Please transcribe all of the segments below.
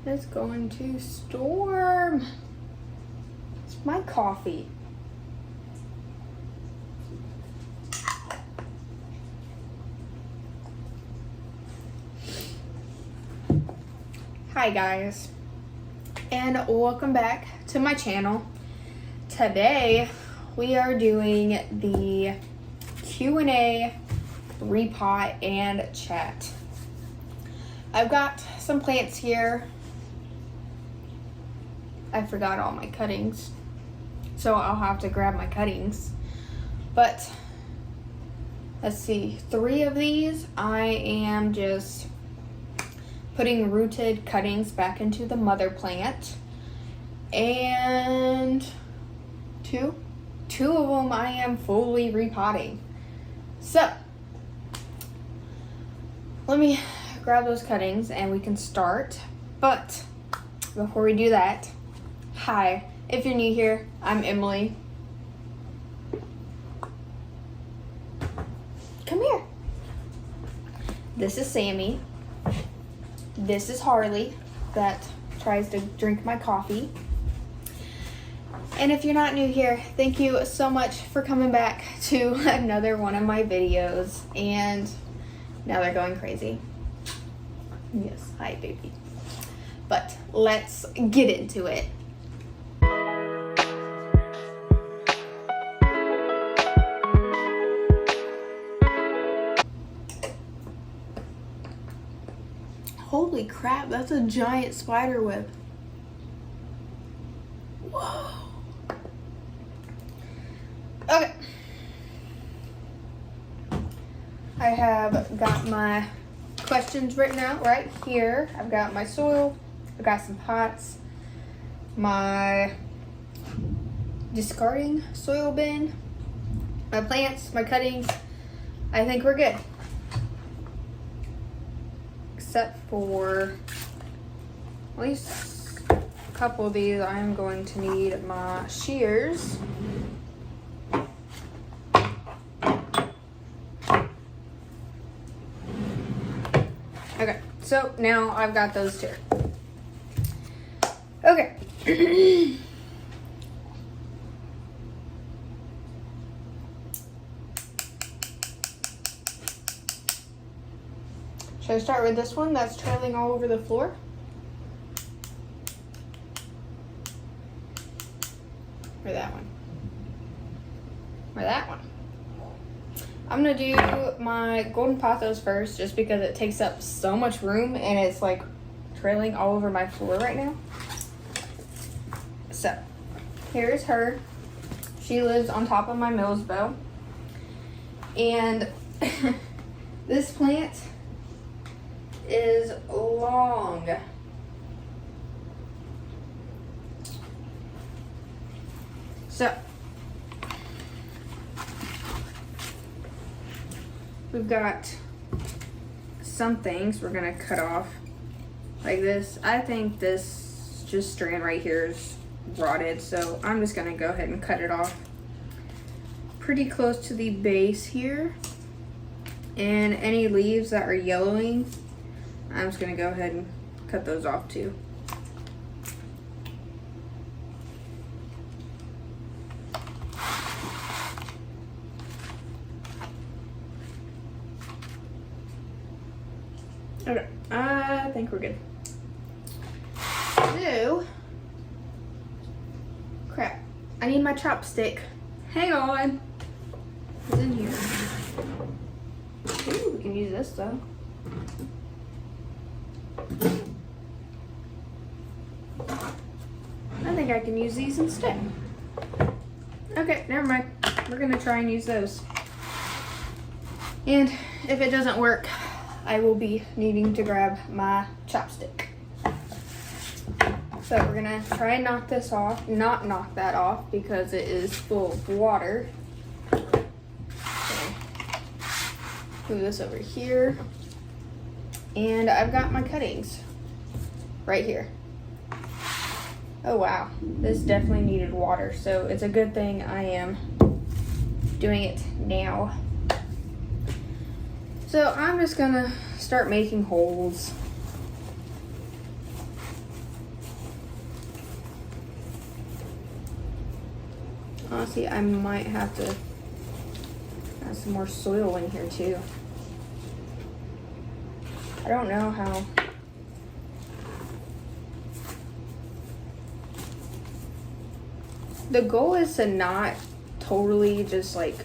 It's going to storm. It's my coffee. Hi guys, and welcome back to my channel. Today we are doing the Q&A, repot, and chat. I've got some plants here. I forgot all my cuttings, so I'll have to grab my cuttings. But let's see, 3 of these I am just putting rooted cuttings back into the mother plant, and two of them I am fully repotting. So let me grab those cuttings and we can start. But before we do that, hi, if you're new here, I'm Emily. Come here. This is Sammy. This is Harley that tries to drink my coffee. And if you're not new here, thank you so much for coming back to another one of my videos. And now they're going crazy. Yes, hi baby. But let's get into it. Holy crap, that's a giant spider web. Whoa. Okay. I have got my questions written out right here. I've got my soil, I've got some pots, my discarding soil bin, my plants, my cuttings. I think we're good. Except for at least a couple of these, I'm going to need my shears. Okay, so now I've got those two. Okay. Should I start with this one that's trailing all over the floor? Or that one? Or that one? I'm gonna do my golden pothos first just because it takes up so much room and it's like trailing all over my floor right now. So, here's her. She lives on top of my Mills bow. And this plant is long. So we've got some things we're gonna cut off like this. I think this just strand right here is rotted, so I'm just gonna go ahead and cut it off pretty close to the base here. And any leaves that are yellowing, I'm just gonna go ahead and cut those off too. Okay, I think we're good. So, crap, I need my chopstick. Hang on. It's in here. Ooh, we can use this though. I think I can use these instead. Okay, never mind. We're gonna try and use those. And if it doesn't work, I will be needing to grab my chopstick. So we're gonna try and knock this off, not knock that off because it is full of water. Okay. Move this over here. And I've got my cuttings right here. Oh wow, this definitely needed water, so it's a good thing I am doing it now. So I'm just gonna start making holes. Honestly, I might have to add some more soil in here too. I don't know how. The goal is to not totally just like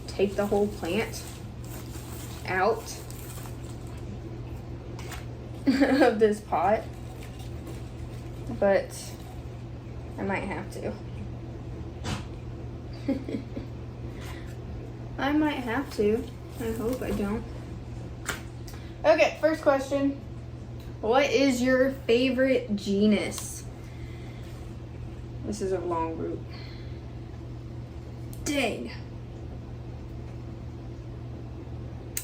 take the whole plant out of this pot, but I might have to. I might have to. I hope I don't. Okay, first question. What is your favorite genus? This is a long root. Dang.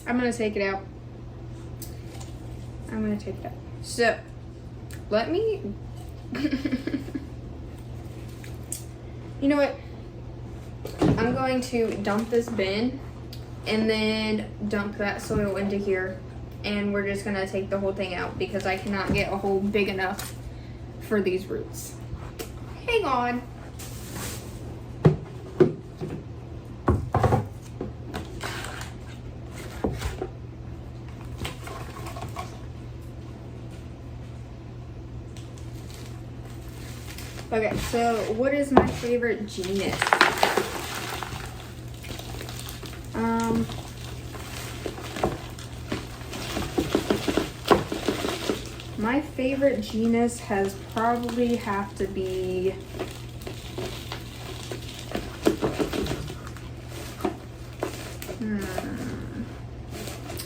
I'm gonna take it out. I'm gonna take it out. So, let me... You know what? I'm going to dump this bin and then dump that soil into here, and we're just gonna take the whole thing out because I cannot get a hole big enough for these roots. Hang on. Okay, so what is my favorite genus? My favorite genus has probably have to be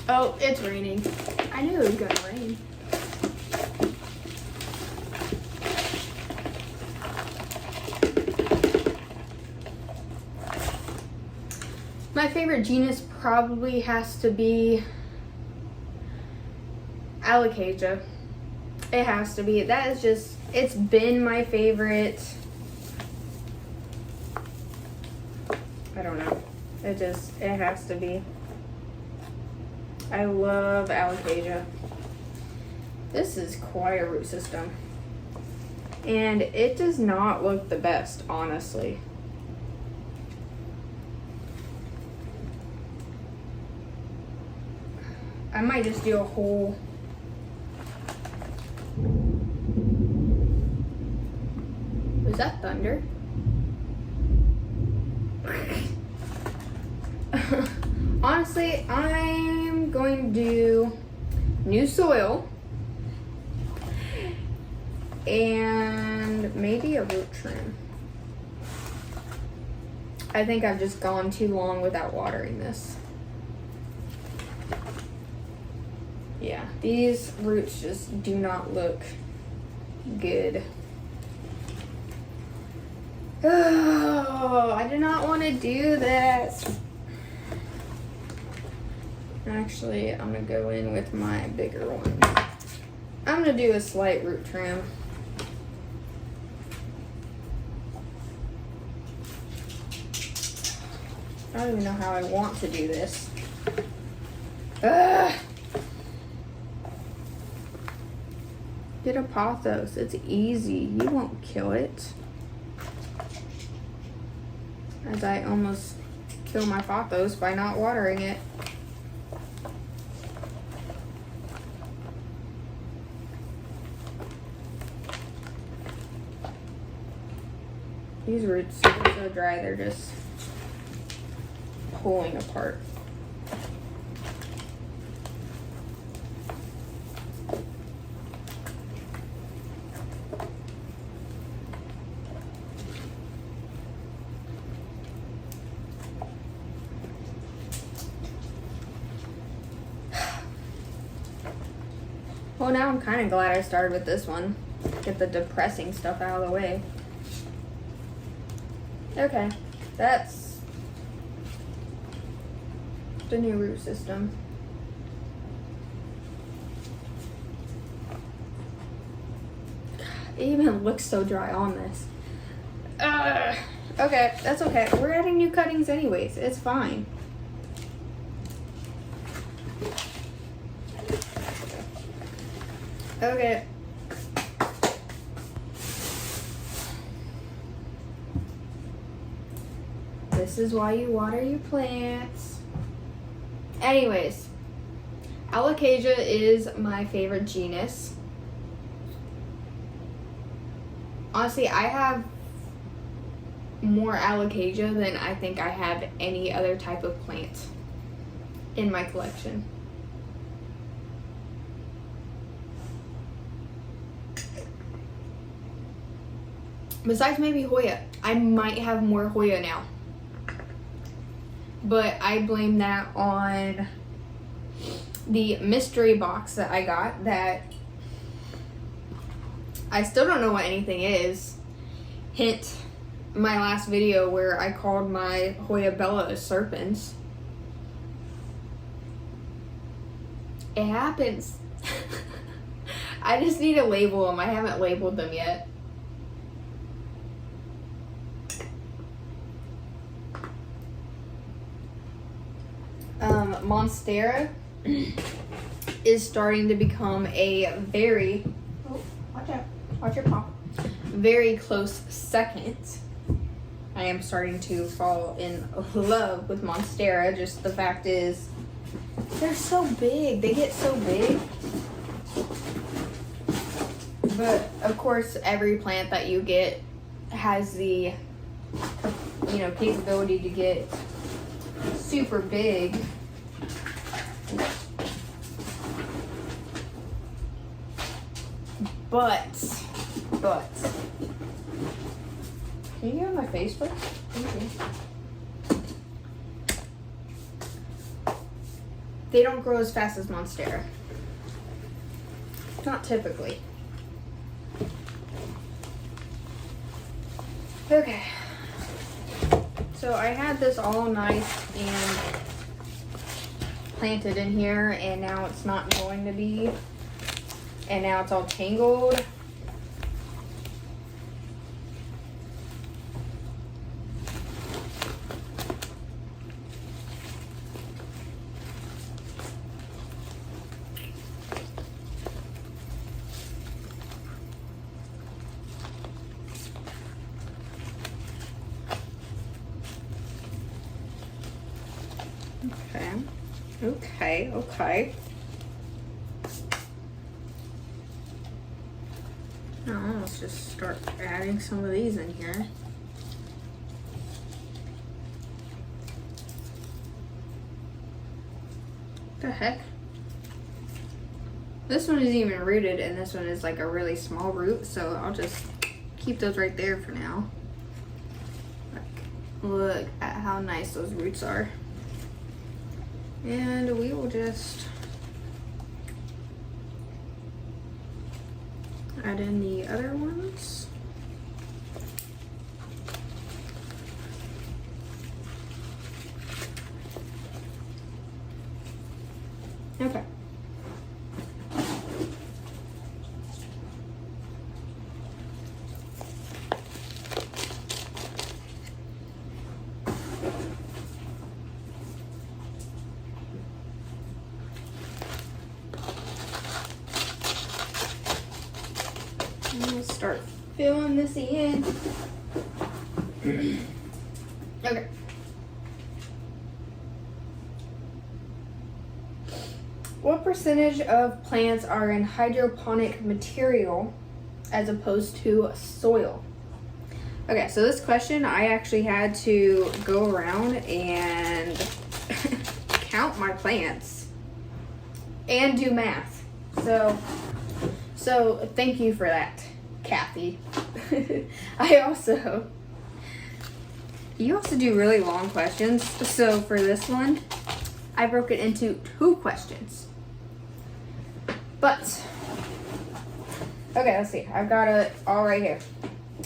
Oh, it's raining. I knew it was gonna rain. My favorite genus probably has to be Alocasia. It has to be. That is just, it's been my favorite. I don't know. It has to be. I love Alocasia. This is quite a root system. And it does not look the best, honestly. I might just do a whole... Was that thunder? Honestly, I'm going to do new soil and maybe a root trim. I think I've just gone too long without watering this. Yeah, these roots just do not look good. Oh, I do not want to do this. Actually, I'm going to go in with my bigger one. I'm going to do a slight root trim. I don't even know how I want to do this. Ugh. Get a pothos. It's easy. You won't kill it. As I almost kill my pothos by not watering it. These roots are so dry, they're just pulling apart. Well, now I'm kind of glad I started with this one. Get the depressing stuff out of the way. Okay, that's the new root system. It even looks so dry on this. Okay, that's okay. We're adding new cuttings anyways. It's fine. Okay. This is why you water your plants. Anyways, Alocasia is my favorite genus. Honestly, I have more Alocasia than I think I have any other type of plant in my collection. Besides maybe Hoya. I might have more Hoya now. But I blame that on the mystery box that I got that I still don't know what anything is. Hint, my last video where I called my Hoya Bella serpents. It happens. I just need to label them. I haven't labeled them yet. Monstera is starting to become a very, oh, watch your paw, very close second. I am starting to fall in love with Monstera. Just the fact is, they're so big. They get so big. But of course, every plant that you get has the, capability to get super big. But, can you get on my face first? Thank you. They don't grow as fast as Monstera. Not typically. Okay. So I had this all nice and planted in here, and now it's not going to be. And now it's all tangled. Okay. Now let's just start adding some of these in here. What the heck? This one isn't even rooted, and this one is like a really small root, so I'll just keep those right there for now. Look at how nice those roots are. And we will just add in the other ones. Okay. We'll start filling this in. Okay. What percentage of plants are in hydroponic material as opposed to soil? Okay, so this question I actually had to go around and count my plants and do math. So thank you for that, Kathy. You also do really long questions. So for this one, I broke it into 2 questions. But, okay, let's see. I've got it all right here.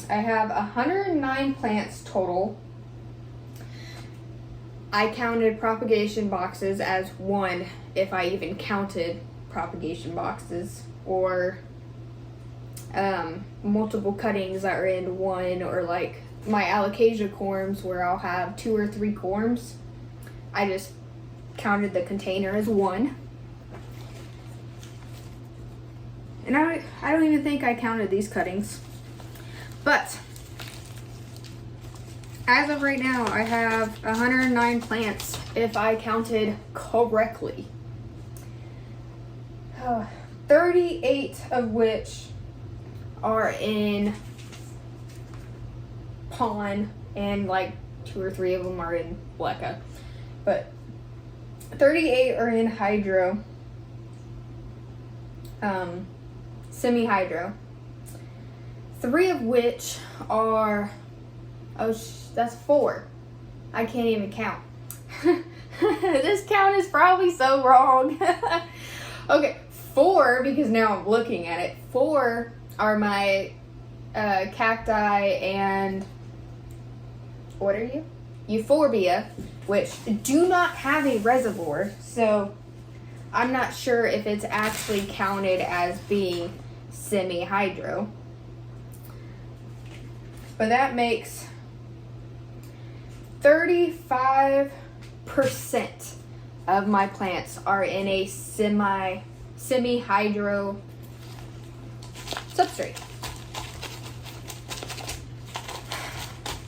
I have 109 plants total. I counted propagation boxes as 1, if I even counted propagation boxes, or multiple cuttings that are in 1, or like my Alocasia corms where I'll have 2 or 3 corms. I just counted the container as 1. And I don't even think I counted these cuttings. But as of right now, I have 109 plants, if I counted correctly. 38 of which are in pond, and like 2 or 3 of them are in leca. But 38 are in hydro, semi-hydro. 3 of which are, that's 4. I can't even count. This count is probably so wrong. Okay, 4, because now I'm looking at it. 4 are my cacti and, what are you? Euphorbia, which do not have a reservoir, so I'm not sure if it's actually counted as being semi-hydro. But that makes 35% of my plants are in a semi-hydro substrate.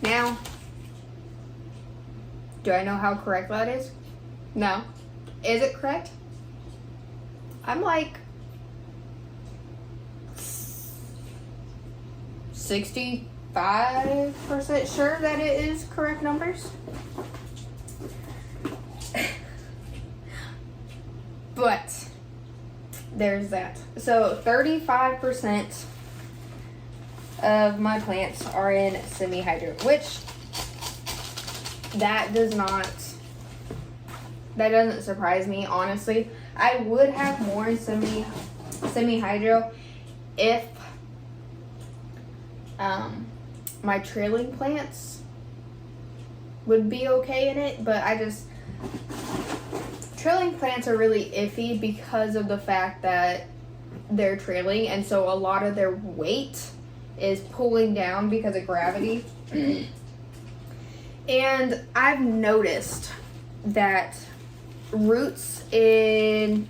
Now, do I know how correct that is? No. Is it correct? I'm like 65% sure that it is correct numbers. But there's that. So 35% of my plants are in semi-hydro, which that doesn't surprise me, honestly. I would have more in semi-hydro if my trailing plants would be okay in it, but trailing plants are really iffy because of the fact that they're trailing, and so a lot of their weight is pulling down because of gravity. And I've noticed that roots in,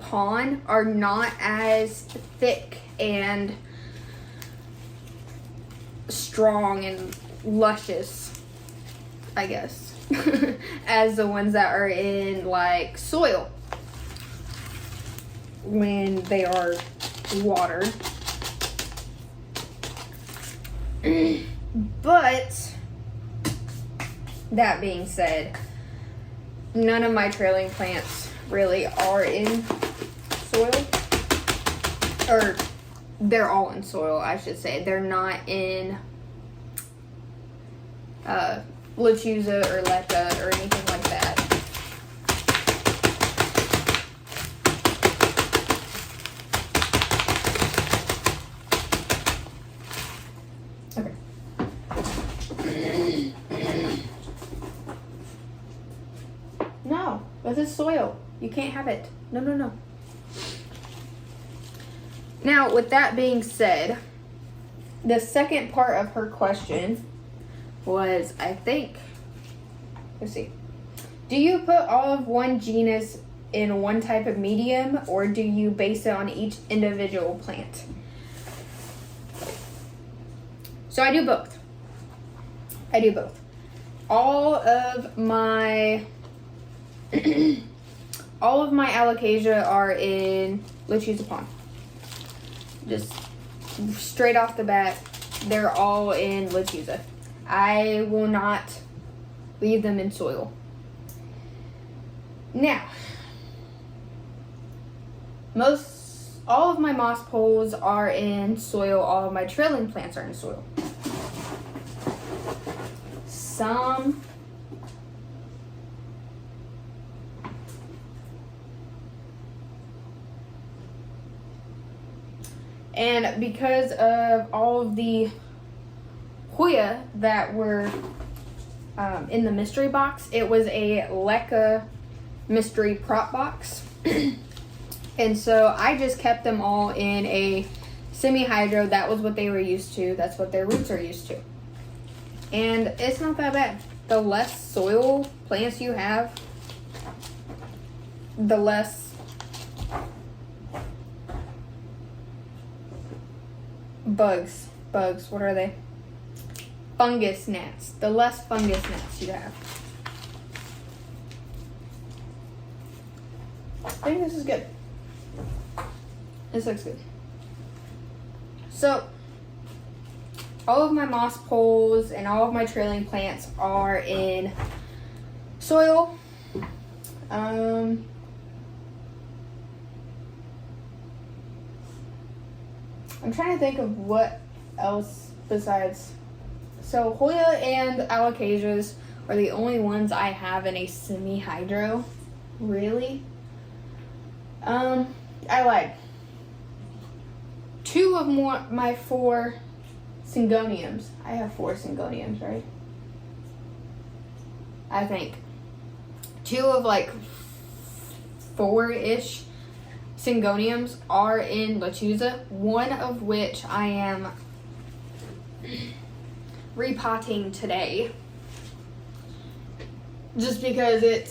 pond are not as thick and strong and luscious, I guess, as the ones that are in like soil when they are watered. But that being said, none of my trailing plants really are in soil, or they're all in soil, I should say. They're not in lechuza or leca or anything like that. No, this is soil. You can't have it. No. Now, with that being said, the second part of her question was, I think, let's see. Do you put all of one genus in one type of medium, or do you base it on each individual plant? So I do both. All of my alocasia are in lechuza pond. Just straight off the bat, they're all in lechuza. I will not leave them in soil. Now, all of my moss poles are in soil. All of my trailing plants are in soil. Some and because of all of the Hoya that were in the mystery box, it was a leca mystery prop box. And so I just kept them all in a semi-hydro. That was what they were used to. That's what their roots are used to. And it's not that bad. The less soil plants you have, the less bugs, what are they? fungus gnats. The less fungus gnats you have. I think this is good. This looks good. So, all of my moss poles and all of my trailing plants are in soil. I'm trying to think of what else besides. So Hoya and alocasias are the only ones I have in a semi-hydro. Really? I lied. 2 of my 4 syngoniums. I have 4 syngoniums, right? I think. 2 of like 4-ish syngoniums are in lechuza, one of which I am repotting today. Just because it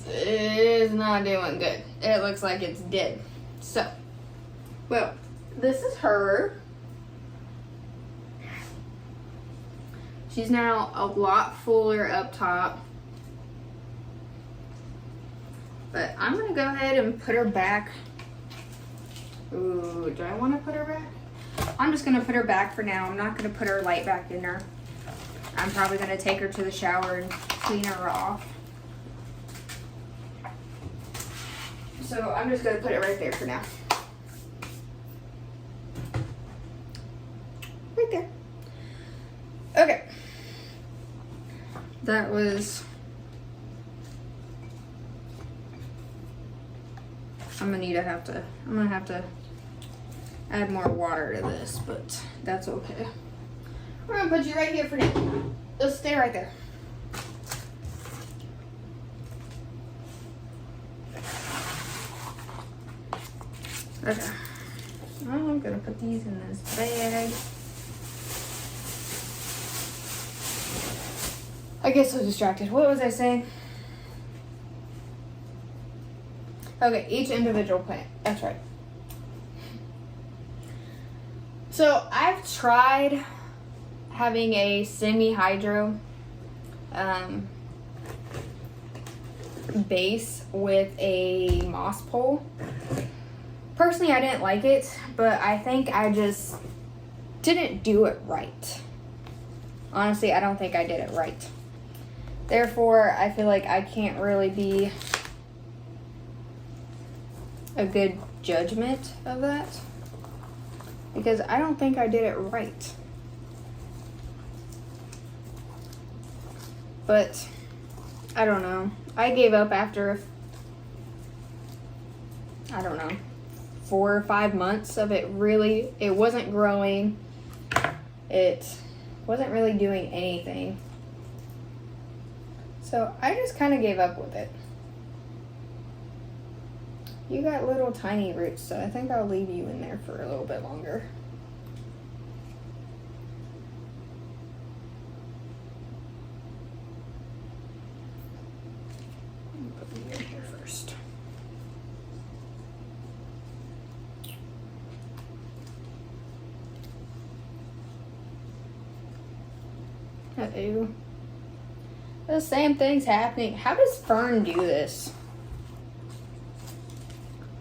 is not doing good. It looks like it's dead. So, well, this is her. She's now a lot fuller up top. But I'm gonna go ahead and put her back. Ooh, do I want to put her back? I'm just gonna put her back for now. I'm not gonna put her light back in there. I'm probably gonna take her to the shower and clean her off. So I'm just gonna put it right there for now. Right there. Okay. That was. I'm gonna have to add more water to this, but that's okay. We're gonna put you right here for now. Just stay right there. Okay. I'm gonna put these in this bag. I get so distracted. What was I saying? Okay, each individual plant. That's right. So I've tried having a semi-hydro base with a moss pole. Personally, I didn't like it, but I think I just didn't do it right. Honestly, I don't think I did it right. Therefore, I feel like I can't really be a good judgment of that because I don't think I did it right. But I don't know. I gave up after, I don't know, 4 or 5 months of it. Really, it wasn't growing. It wasn't really doing anything. So I just kind of gave up with it. You got little tiny roots, so I think I'll leave you in there for a little bit longer. Put you in here first. Uh-oh. The same thing's happening. How does Fern do this?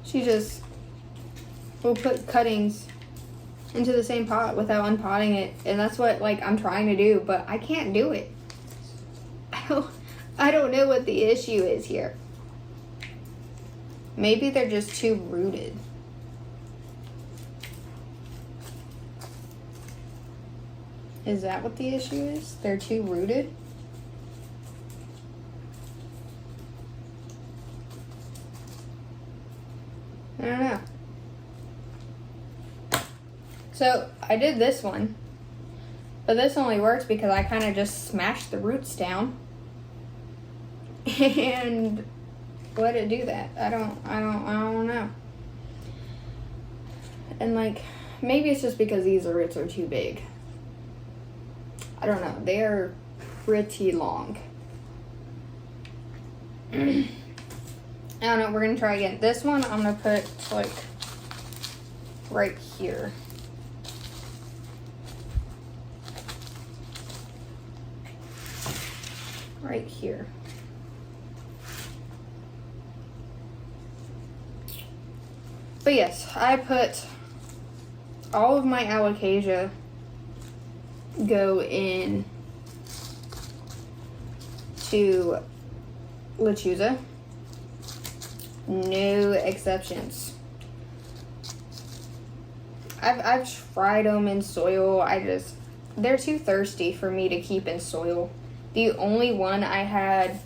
She just will put cuttings into the same pot without unpotting it. And that's what I'm trying to do, but I can't do it. I don't know what the issue is here. Maybe they're just too rooted. Is that what the issue is? They're too rooted? I don't know. So I did this one, but this only works because I kind of just smashed the roots down and let it do that. I don't know. And maybe it's just because these roots are too big. I don't know. They are pretty long. I don't know, we're gonna try again. This one I'm gonna put right here. right here. But yes, I put all of my alocasia go in to lechuza. No exceptions. I've tried them in soil. They're too thirsty for me to keep in soil. The only one I had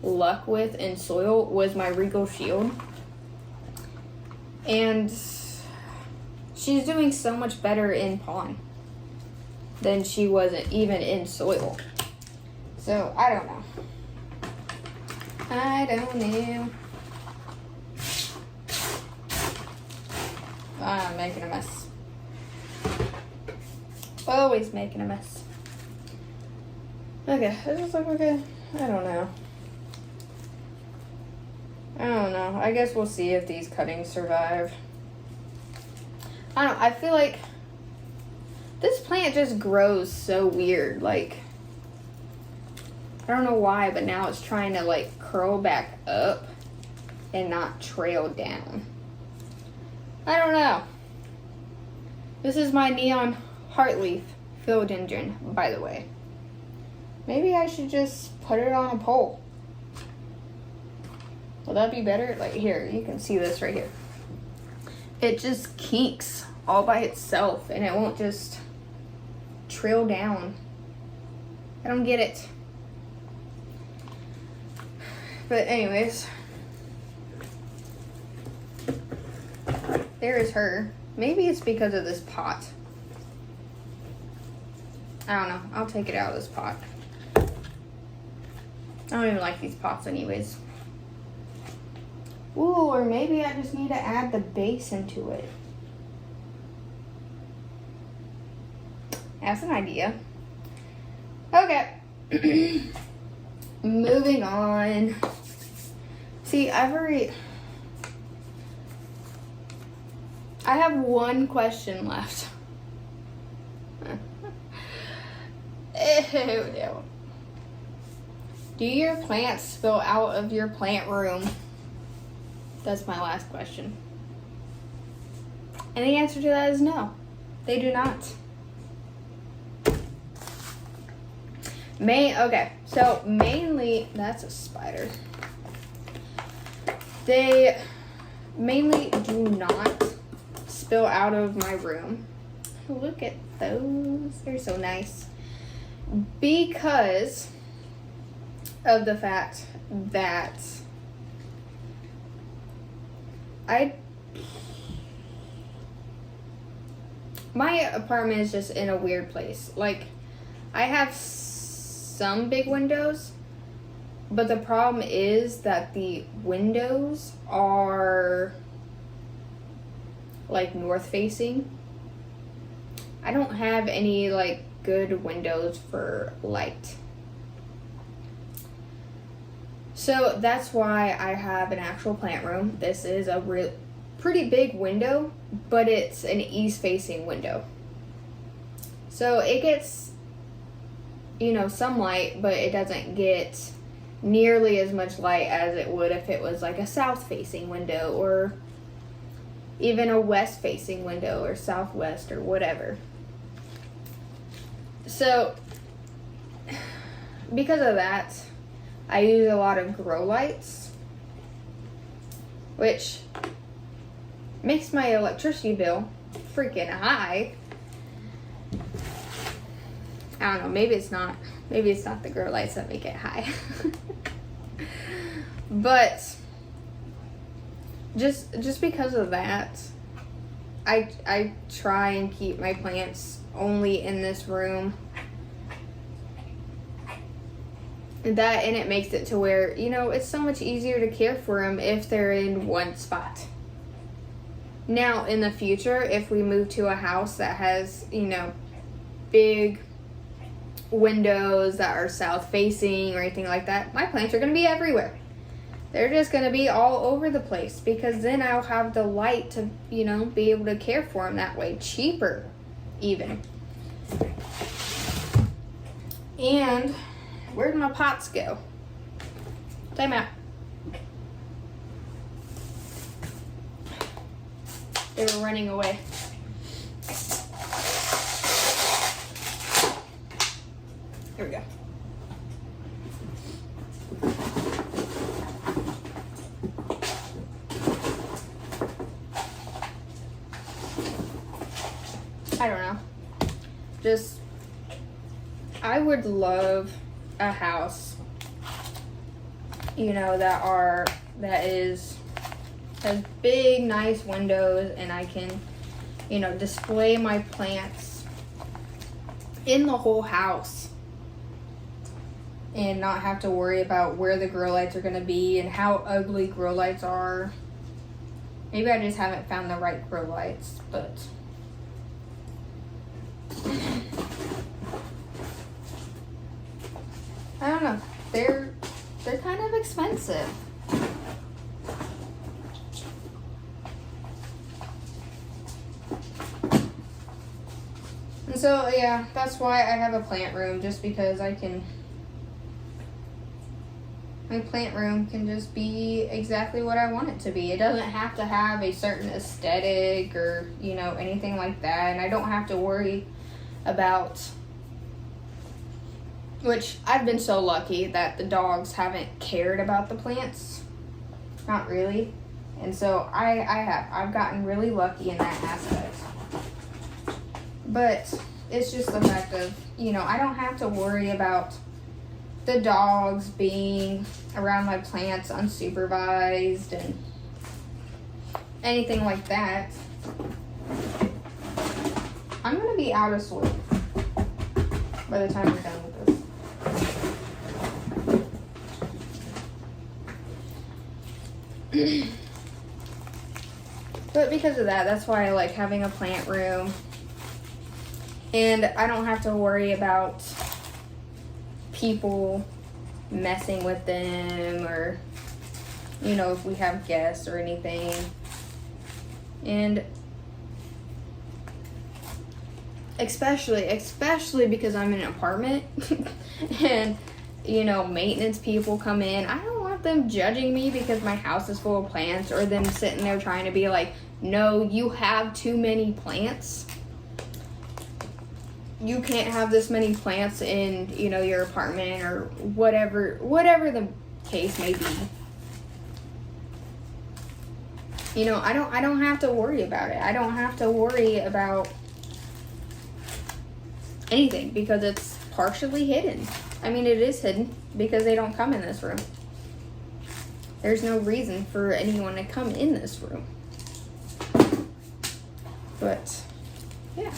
luck with in soil was my Regal Shield. And she's doing so much better in pond than she was even in soil. So, I don't know. I'm making a mess. Always making a mess. Okay, does this look okay? I don't know. I guess we'll see if these cuttings survive. I don't know. I feel like this plant just grows so weird. Like, I don't know why, but now it's trying to like curl back up and not trail down. I don't know. This is my neon heartleaf philodendron, by the way. Maybe I should just put it on a pole. Will that be better? Like here, you can see this right here. It just kinks all by itself and it won't just trail down. I don't get it. But anyways, there is her. Maybe it's because of this pot. I don't know. I'll take it out of this pot. I don't even like these pots anyways. Ooh, or maybe I just need to add the base into it. That's an idea. Okay. Moving on. See, I have one question left. Ew. Do your plants spill out of your plant room? That's my last question. And the answer to that is no. They do not. Okay, so mainly, that's a spider. They mainly do not spill out of my room. Look at those. They're so nice. Because of the fact that my apartment is just in a weird place. Like, I have some big windows, but the problem is that the windows are like north facing. I don't have any like good windows for light. So that's why I have an actual plant room. This is a pretty big window, but it's an east facing window. So it gets, some light, but it doesn't get nearly as much light as it would if it was like a south facing window or even a west facing window or southwest or whatever. So because of that, I use a lot of grow lights, which makes my electricity bill freaking high. I don't know, maybe it's not the grow lights that make it high. But just because of that, I try and keep my plants only in this room. And it makes it to where, it's so much easier to care for them if they're in one spot. Now, in the future, if we move to a house that has, big windows that are south facing or anything like that, my plants are going to be everywhere. They're just going to be all over the place because then I'll have the light to, be able to care for them that way. Cheaper, even. And Where'd my pots go? Time out. They were running away. Here we go. I don't know. Just, I would love a house, you know, that has big, nice windows, and I can, you know, display my plants in the whole house and not have to worry about where the grow lights are going to be and how ugly grow lights are. Maybe I just haven't found the right grow lights, but I don't know. They're kind of expensive. And so, yeah, that's why I have a plant room, just because my plant room can just be exactly what I want it to be. It doesn't have to have a certain aesthetic or, you know, anything like that. And I don't have to worry about, which I've been so lucky that the dogs haven't cared about the plants. Not really. And so I've gotten really lucky in that aspect. But it's just the fact of, you know, I don't have to worry about the dogs being around my plants unsupervised and anything like that. I'm gonna be out of soil by the time we're done with this. But because of that, that's why I like having a plant room. And I don't have to worry about people messing with them, or, you know, if we have guests or anything. And especially because I'm in an apartment and, you know, maintenance people come in. I don't want them judging me because my house is full of plants, or them sitting there trying to be like, no, you have too many plants. You can't have this many plants in, you know, your apartment, or whatever the case may be. You know, I don't have to worry about it. I don't have to worry about anything because it's partially hidden. I mean, it is hidden because they don't come in this room. There's no reason for anyone to come in this room. But, yeah.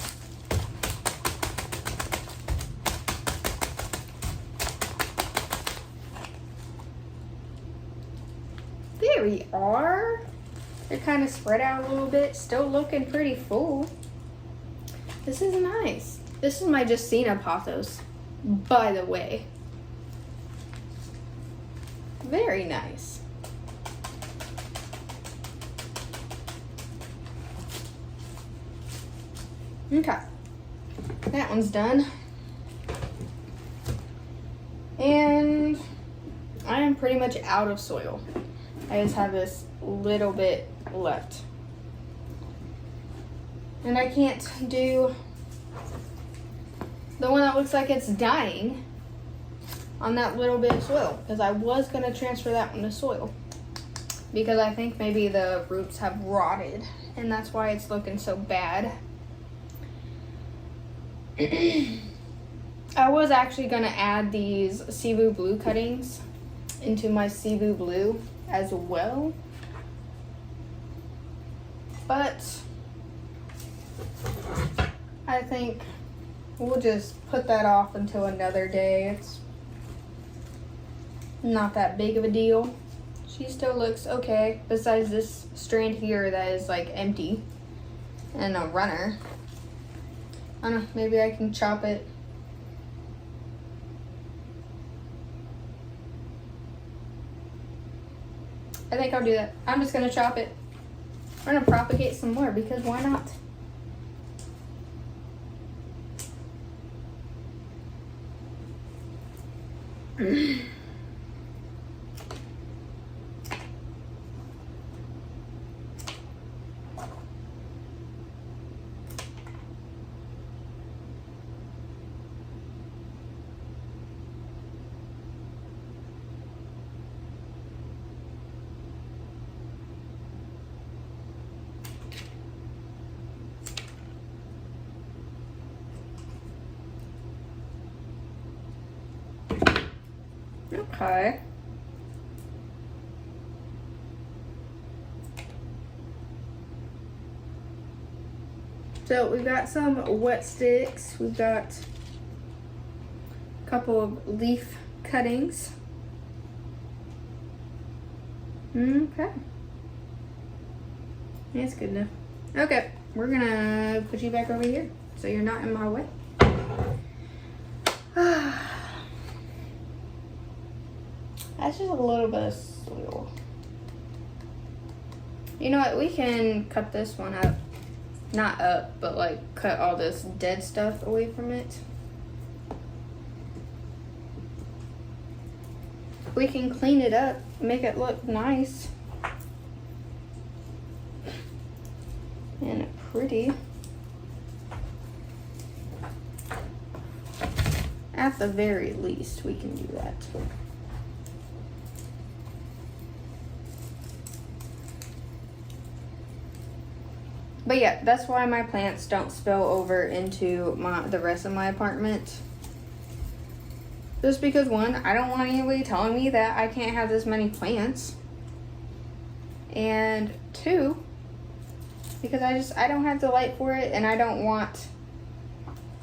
There we are. They're kind of spread out a little bit. Still looking pretty full. This is nice. This is my Justina pothos, by the way. Very nice. Okay. That one's done. And I am pretty much out of soil. I just have this little bit left. And I can't do the one that looks like it's dying on that little bit of soil, because I was going to transfer that one to soil because I think maybe the roots have rotted and that's why it's looking so bad. I was actually going to add these Cebu Blue cuttings into my Cebu Blue as well, but I think we'll just put that off until another day. It's not that big of a deal. She still looks okay, besides this strand here that is like empty and a runner. I don't know, maybe I can chop it. I think I'll do that. I'm just gonna chop it. We're gonna propagate some more because why not? Okay. So we've got some wet sticks. We've got a couple of leaf cuttings. Okay. That's good enough. Okay, we're gonna put you back over here so you're not in my way. That's just a little bit of soil. You know what? We can cut this one up. Not up, but like cut all this dead stuff away from it. We can clean it up, make it look nice and pretty. At the very least, we can do that. But yeah, that's why my plants don't spill over into the rest of my apartment. Just because, one, I don't want anybody telling me that I can't have this many plants. And two, because I don't have the light for it, and I don't want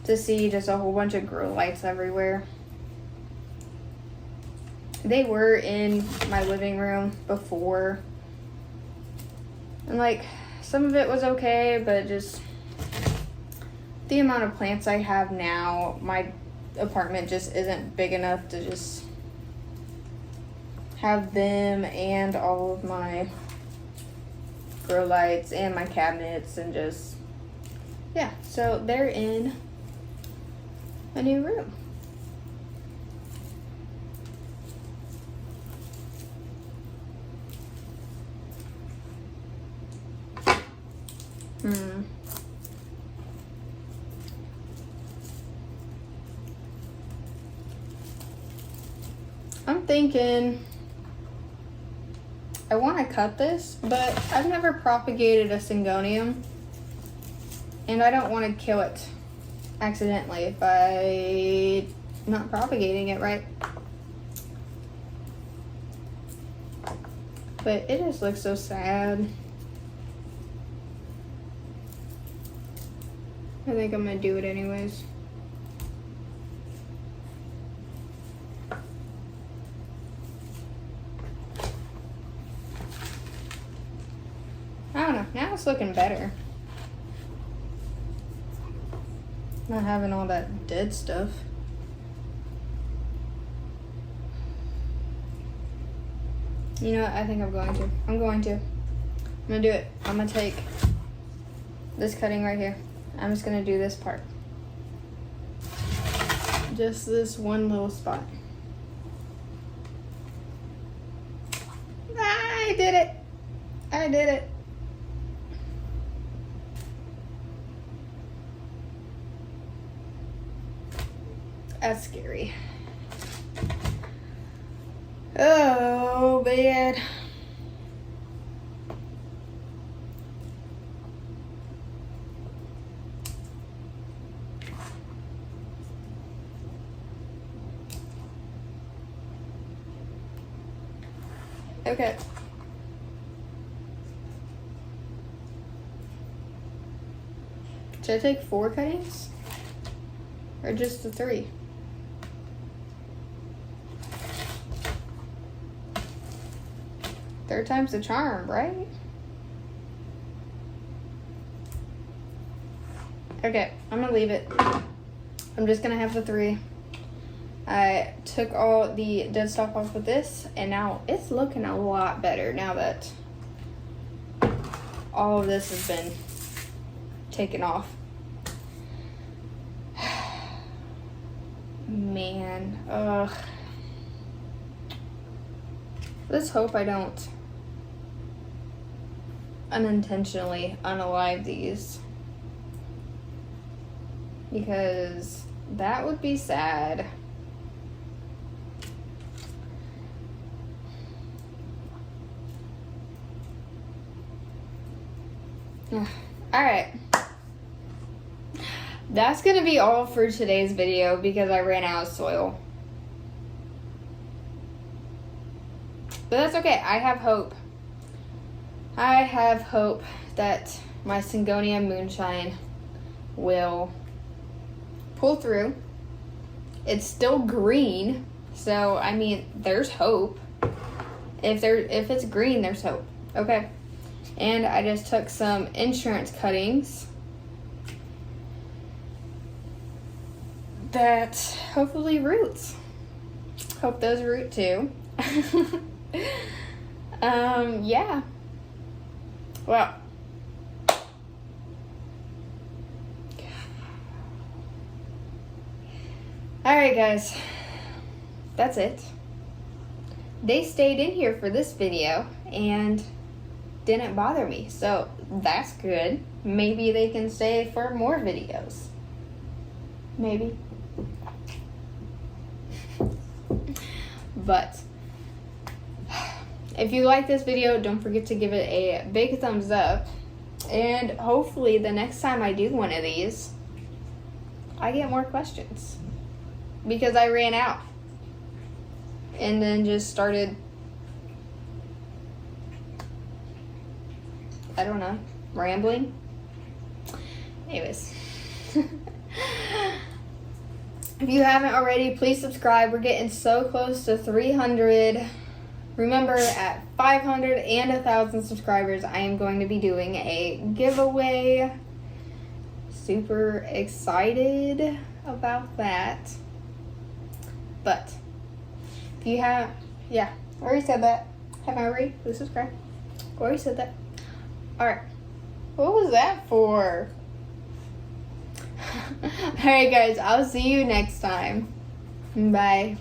to see just a whole bunch of grow lights everywhere. They were in my living room before. And like, some of it was okay, but just the amount of plants I have now, my apartment just isn't big enough to just have them and all of my grow lights and my cabinets and just, yeah. So they're in a new room. I'm thinking I want to cut this, but I've never propagated a syngonium, and I don't want to kill it accidentally by not propagating it right. But it just looks so sad. I think I'm gonna do it anyways. I don't know, now it's looking better. Not having all that dead stuff. You know what, I think I'm going to. I'm gonna do it. I'm gonna take this cutting right here. I'm just gonna do this part. Just this one little spot. I did it. I did it. That's scary. Oh, bad. Okay. Should I take 4 cuttings? Or just the 3? Third time's the charm, right? Okay, I'm gonna leave it. I'm just gonna have the 3. I took all the dead stuff off with this, and now it's looking a lot better now that all of this has been taken off. Man, ugh. Let's hope I don't unintentionally unalive these, because that would be sad. Alright. That's gonna be all for today's video because I ran out of soil. But that's okay. I have hope. I have hope that my Syngonium moonshine will pull through. It's still green, so I mean, there's hope. If it's green, there's hope. Okay. And I just took some insurance cuttings that hopefully roots. Hope those root too. Yeah. Well. Alright guys. That's it. They stayed in here for this video and didn't bother me, so that's good. Maybe they can stay for more videos. Maybe. But if you like this video, don't forget to give it a big thumbs up, and hopefully the next time I do one of these, I get more questions, because I ran out and then just started, I don't know, rambling. Anyways. If you haven't already, please subscribe. We're getting so close to 300. Remember, at 500 and 1,000 subscribers, I am going to be doing a giveaway. Super excited about that. But if you have, yeah, I already said that. Have I already? Please subscribe. Already said that. Alright. What was that for? Alright guys, I'll see you next time. Bye.